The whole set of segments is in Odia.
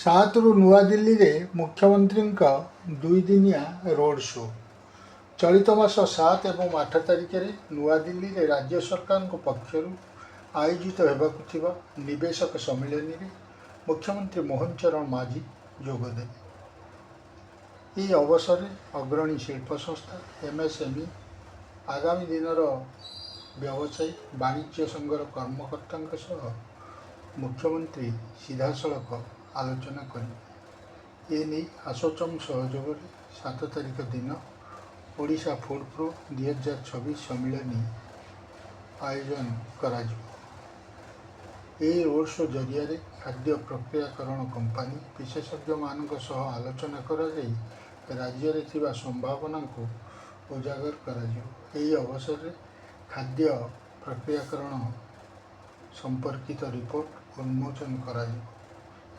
ସାତରୁ ନୂଆଦିଲ୍ଲୀରେ ମୁଖ୍ୟମନ୍ତ୍ରୀଙ୍କ ଦୁଇଦିନିଆ ରୋଡ୍ ଶୋ। ଚଳିତ ମାସ 7 ଏବଂ 8 ତାରିଖରେ ନୂଆଦିଲ୍ଲୀରେ ରାଜ୍ୟ ସରକାରଙ୍କ ପକ୍ଷରୁ ଆୟୋଜିତ ହେବାକୁ ଥିବା ନିବେଶକ ସମ୍ମିଳନୀରେ ମୁଖ୍ୟମନ୍ତ୍ରୀ ମୋହନ ଚରଣ ମାଝୀ ଯୋଗଦେବେ। ଏହି ଅବସରରେ ଅଗ୍ରଣୀ ଶିଳ୍ପ ସଂସ୍ଥା MSME, ଆଗାମୀ ଦିନର ବ୍ୟବସାୟୀ ବାଣିଜ୍ୟ ସଂଘର କର୍ମକର୍ତ୍ତାଙ୍କ ସହ ମୁଖ୍ୟମନ୍ତ୍ରୀ ସିଧାସଳଖ ଆଲୋଚନା କରିବେ। ଏନେଇ ଆସୋଚମ୍ ସହଯୋଗରେ 7 ତାରିଖ ଦିନ ଓଡ଼ିଶା ଫୁଡ୍ ପ୍ରୋ 2026 ସମ୍ମିଳନୀ ଆୟୋଜନ କରାଯିବ। ଏହି ରୋଡ୍ ଶୋ ଜରିଆରେ ଖାଦ୍ୟ ପ୍ରକ୍ରିୟାକରଣ କମ୍ପାନୀ ବିଶେଷଜ୍ଞମାନଙ୍କ ସହ ଆଲୋଚନା କରାଯାଇ ରାଜ୍ୟରେ ଥିବା ସମ୍ଭାବନାକୁ ଉଜାଗର କରାଯିବ। ଏହି ଅବସରରେ ଖାଦ୍ୟ ପ୍ରକ୍ରିୟାକରଣ ସମ୍ପର୍କିତ ରିପୋର୍ଟ ଉନ୍ମୋଚନ କରାଯିବ।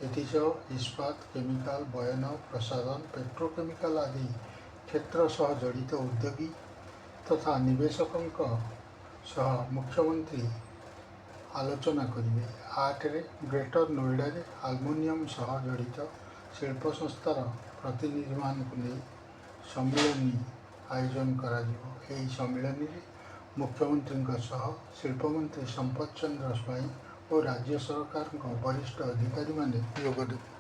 ଏଥିସହ ଇସ୍ପାତ, କେମିକାଲ, ବୟନ, ପ୍ରସାଧନ, ପେଟ୍ରୋକେମିକାଲ ଆଦି କ୍ଷେତ୍ର ସହ ଜଡ଼ିତ ଉଦ୍ୟୋଗୀ ତଥା ନିବେଶକଙ୍କ ସହ ମୁଖ୍ୟମନ୍ତ୍ରୀ ଆଲୋଚନା କରିବେ। 8ରେ ଗ୍ରେଟର ନୋଇଡାରେ ଆଲୁମିନିୟମ ସହ ଜଡ଼ିତ ଶିଳ୍ପ ସଂସ୍ଥାର ପ୍ରତିନିଧିମାନଙ୍କୁ ନେଇ ସମ୍ମିଳନୀ ଆୟୋଜନ କରାଯିବ। ଏହି ସମ୍ମିଳନୀରେ ମୁଖ୍ୟମନ୍ତ୍ରୀଙ୍କ ସହ ଶିଳ୍ପମନ୍ତ୍ରୀ ସମ୍ପତ ଚନ୍ଦ୍ର ସ୍ୱାଇଁ ଓ ରାଜ୍ୟ ସରକାରଙ୍କ ବରିଷ୍ଠ ଅଧିକାରୀମାନେ ଯୋଗଦେବେ।